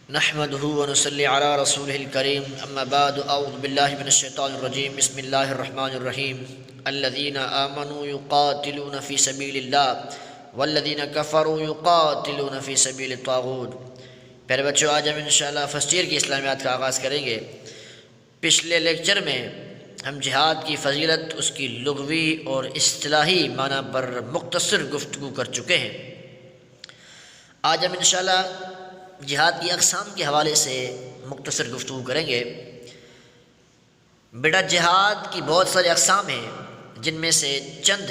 نحمده ونصلي على رسوله الكريم اما بعد اعوذ بالله من الشيطان الرجيم بسم الله الرحمن الرحيم الذين آمنوا يقاتلون في سبيل الله والذين كفروا يقاتلون في سبيل الطاغوت۔ پیارے بچوں، آج ہم انشاءاللہ فرسٹ ایئر کی اسلامیات کا آغاز کریں گے۔ پچھلے لیکچر میں ہم جہاد کی فضیلت، اس کی لغوی اور اصطلاحی معنی پر مختصر گفتگو کر چکے ہیں۔ آج ہم انشاءاللہ جہاد کی اقسام کے حوالے سے مختصر گفتگو کریں گے۔ بیٹا، جہاد کی بہت سارے اقسام ہیں، جن میں سے چند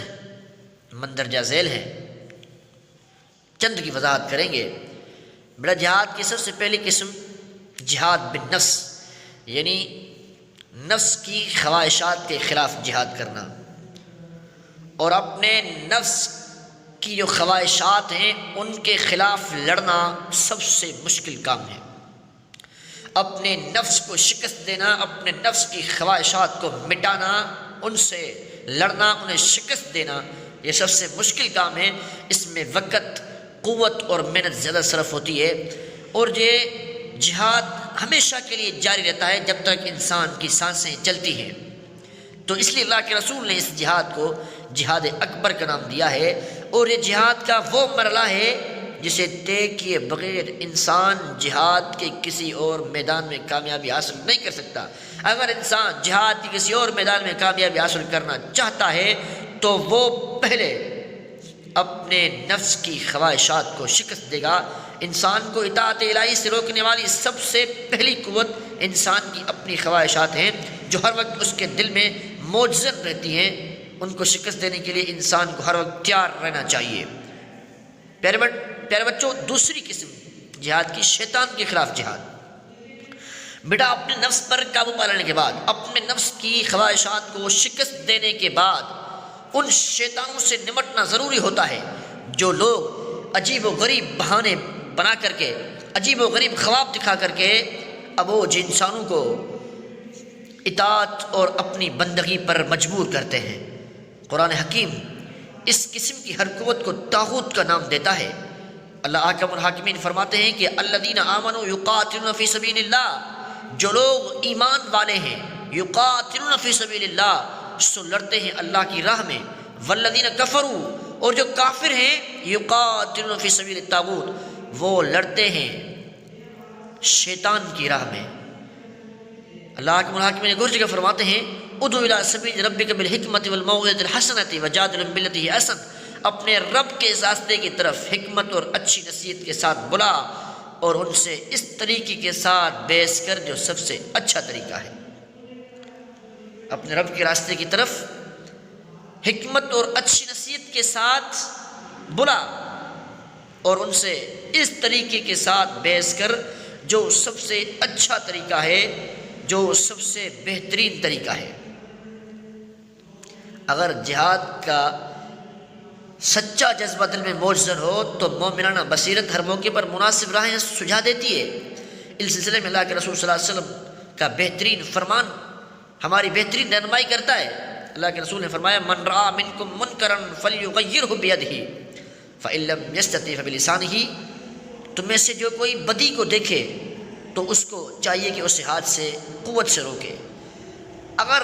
مندرجہ ذیل ہیں، چند کی وضاحت کریں گے۔ بیٹا، جہاد کی سب سے پہلی قسم جہاد بالنفس، یعنی نفس کی خواہشات کے خلاف جہاد کرنا، اور اپنے نفس کی جو خواہشات ہیں ان کے خلاف لڑنا سب سے مشکل کام ہے۔ اپنے نفس کو شکست دینا، اپنے نفس کی خواہشات کو مٹانا، ان سے لڑنا، انہیں شکست دینا، یہ سب سے مشکل کام ہے۔ اس میں وقت، قوت اور محنت زیادہ صرف ہوتی ہے، اور یہ جہاد ہمیشہ کے لیے جاری رہتا ہے جب تک انسان کی سانسیں چلتی ہیں۔ تو اس لیے اللہ کے رسول نے اس جہاد کو جہاد اکبر کا نام دیا ہے، اور یہ جہاد کا وہ مرحلہ ہے جسے طے کیے بغیر انسان جہاد کے کسی اور میدان میں کامیابی حاصل نہیں کر سکتا۔ اگر انسان جہاد کے کسی اور میدان میں کامیابی حاصل کرنا چاہتا ہے تو وہ پہلے اپنے نفس کی خواہشات کو شکست دے گا۔ انسان کو اطاعت الہی سے روکنے والی سب سے پہلی قوت انسان کی اپنی خواہشات ہیں، جو ہر وقت اس کے دل میں موجزن رہتی ہیں۔ ان کو شکست دینے کے لیے انسان کو ہر وقت تیار رہنا چاہیے۔ پیارے بچوں، دوسری قسم جہاد کی شیطان کے خلاف جہاد۔ بیٹا، اپنے نفس پر قابو پانے کے بعد، اپنے نفس کی خواہشات کو شکست دینے کے بعد ان شیطانوں سے نمٹنا ضروری ہوتا ہے جو لوگ عجیب و غریب بہانے بنا کر کے، عجیب و غریب خواب دکھا کر کے ابوج انسانوں کو اطاعت اور اپنی بندگی پر مجبور کرتے ہیں۔ قرآن حکیم اس قسم کی ہر قوت کو طاغوت کا نام دیتا ہے۔ اللہ احکم الحاکمین فرماتے ہیں کہ الذین آمنوا یقاتلون فی سبیل اللہ، جو لوگ ایمان والے ہیں، یقاتلون فی سبیل اللہ، سو لڑتے ہیں اللہ کی راہ میں، والذین کفروا، اور جو کافر ہیں، یقاتلون فی سبیل الطاغوت، وہ لڑتے ہیں شیطان کی راہ میں۔ اللہ احکم الحاکمین ایک اور جگہ فرماتے ہیں ادعو الی سبیل ربک بالحکمۃ والموعظۃ الحسنۃ وجادلھم باللتی ہی احسن، اپنے رب کے راستے کی طرف حکمت اور اچھی نصیحت کے ساتھ بلا، اور ان سے اس طریقے کے ساتھ بحث کر جو سب سے اچھا طریقہ ہے۔ اپنے رب کے راستے کی طرف حکمت اور اچھی نصیحت کے ساتھ بلا، اور ان سے اس طریقے کے ساتھ بحث کر جو سب سے اچھا طریقہ ہے، جو سب سے بہترین طریقہ ہے۔ اگر جہاد کا سچا جذبہ دل میں موجزن ہو تو مومنانہ بصیرت ہر موقع پر مناسب راہیں سجھا دیتی ہے۔ اس سلسلے میں اللہ کے رسول صلی اللہ علیہ وسلم کا بہترین فرمان ہماری بہترین رہنمائی کرتا ہے۔ اللہ کے رسول نے فرمایا من رأى منکم منکرا فلیغیرہ بیدہ فإن لم یستطع فبلسانہ، تم میں سے جو کوئی بدی کو دیکھے تو اس کو چاہیے کہ اسے ہاتھ سے قوت سے روکے، اگر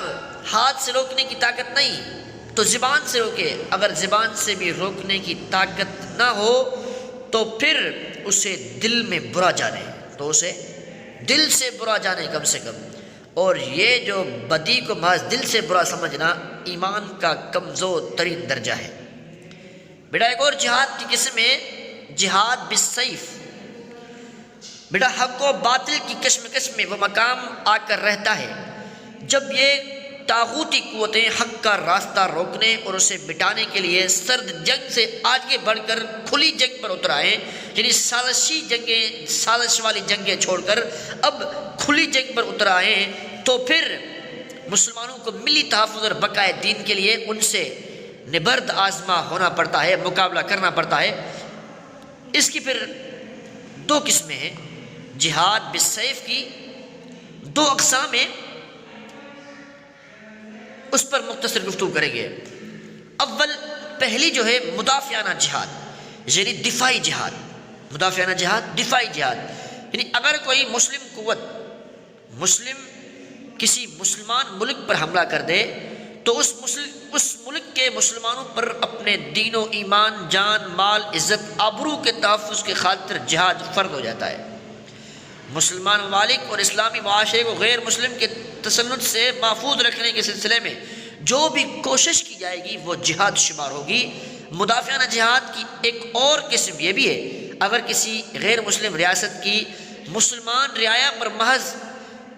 ہاتھ سے روکنے کی طاقت نہیں تو زبان سے روکے، اگر زبان سے بھی روکنے کی طاقت نہ ہو تو پھر اسے دل میں برا جانے، تو اسے دل سے برا جانے کم سے کم۔ اور یہ جو بدی کو محض دل سے برا سمجھنا ایمان کا کمزور ترین درجہ ہے۔ بیٹا، ایک اور جہاد کی قسم ہے جہاد بالسیف۔ بیٹا، حق و باطل کی کشمکش میں وہ مقام آ کر رہتا ہے جب یہ طاغوتی قوتیں حق کا راستہ روکنے اور اسے مٹانے کے لیے سرد جنگ سے آگے بڑھ کر کھلی جنگ پر اتر آئیں، یعنی سازش والی جنگیں چھوڑ کر اب کھلی جنگ پر اتر آئیں، تو پھر مسلمانوں کو ملی تحفظ اور بقائے دین کے لیے ان سے نبرد آزما ہونا پڑتا ہے، مقابلہ کرنا پڑتا ہے۔ اس کی پھر دو قسمیں ہیں۔ جہاد بالسیف کی دو اقسام ہیں، اس پر مختصر گفتگو کریں گے۔ اول پہلی جو ہے مدافعانہ جہاد، یعنی دفاعی جہاد۔ مدافعانہ جہاد، دفاعی جہاد۔ یعنی اگر کوئی مسلم قوت کسی مسلمان ملک پر حملہ کر دے تو اس ملک کے مسلمانوں پر اپنے دین و ایمان، جان، مال، عزت، آبرو کے تحفظ کے خاطر جہاد فرض ہو جاتا ہے۔ مسلمان ممالک اور اسلامی معاشرے کو غیر مسلم کے تسلط سے محفوظ رکھنے کے سلسلے میں جو بھی کوشش کی جائے گی وہ جہاد شمار ہوگی۔ مدافعانہ جہاد کی ایک اور قسم یہ بھی ہے، اگر کسی غیر مسلم ریاست کی مسلمان رعایا پر محض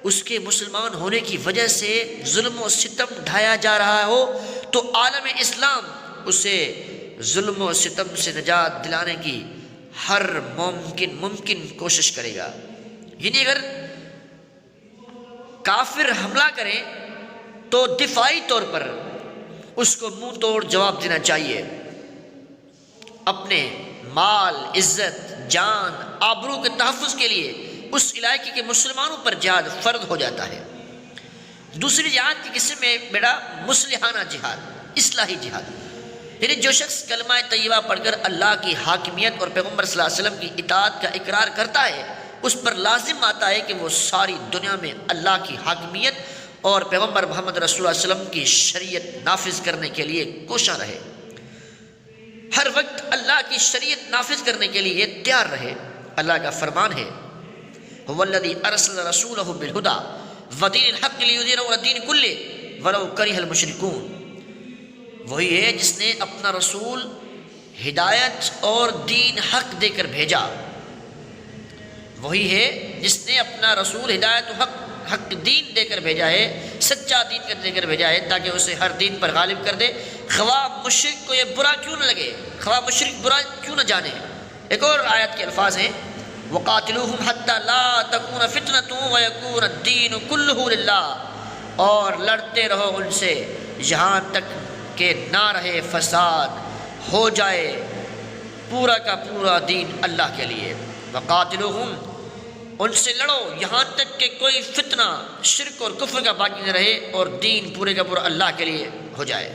اس کے مسلمان ہونے کی وجہ سے ظلم و ستم ڈھایا جا رہا ہو تو عالم اسلام اسے ظلم و ستم سے نجات دلانے کی ہر ممکن کوشش کرے گا۔ یعنی اگر کافر حملہ کریں تو دفاعی طور پر اس کو منہ توڑ جواب دینا چاہیے۔ اپنے مال، عزت، جان، آبرو کے تحفظ کے لیے اس علاقے کے مسلمانوں پر جہاد فرض ہو جاتا ہے۔ دوسری جہاد کی قسم ہے بیٹا مصلحانہ جہاد، اصلاحی جہاد، یعنی جو شخص کلمہ طیبہ پڑھ کر اللہ کی حاکمیت اور پیغمبر صلی اللہ علیہ وسلم کی اطاعت کا اقرار کرتا ہے، اس پر لازم آتا ہے کہ وہ ساری دنیا میں اللہ کی حاکمیت اور پیغمبر محمد رسول اللہ علیہ وسلم کی شریعت نافذ کرنے کے لیے کوشاں رہے، ہر وقت اللہ کی شریعت نافذ کرنے کے لیے تیار رہے۔ اللہ کا فرمان ہے هو الذی ارسل رسولہ بالہدی ودین الحق لیظہرہ علی الدین کلہ ولو کرہ المشرکون، وہی ہے جس نے اپنا رسول ہدایت اور دین حق دے کر بھیجا، وہی ہے جس نے اپنا رسول ہدایت و حق دین دے کر بھیجا ہے، سچا دین دے کر بھیجا ہے تاکہ اسے ہر دین پر غالب کر دے، خواہ مشرک کو یہ برا کیوں نہ لگے، خواہ مشرک برا کیوں نہ جانے۔ ایک اور آیت کے الفاظ ہیں وَقَاتِلُوهُمْ حَتَّى لَا تَكُونَ فِتْنَةٌ وَيَكُونَ الدِّينُ كُلُّهُ لِلَّهِ، اور لڑتے رہو ان سے یہاں تک کہ نہ رہے فساد، ہو جائے پورا کا پورا دین اللہ کے لیے۔ وَقَاتِلُوهُمْ، ان سے لڑو یہاں تک کہ کوئی فتنہ، شرک اور کفر کا باقی نہ رہے اور دین پورے کا پورا اللہ کے لیے ہو جائے۔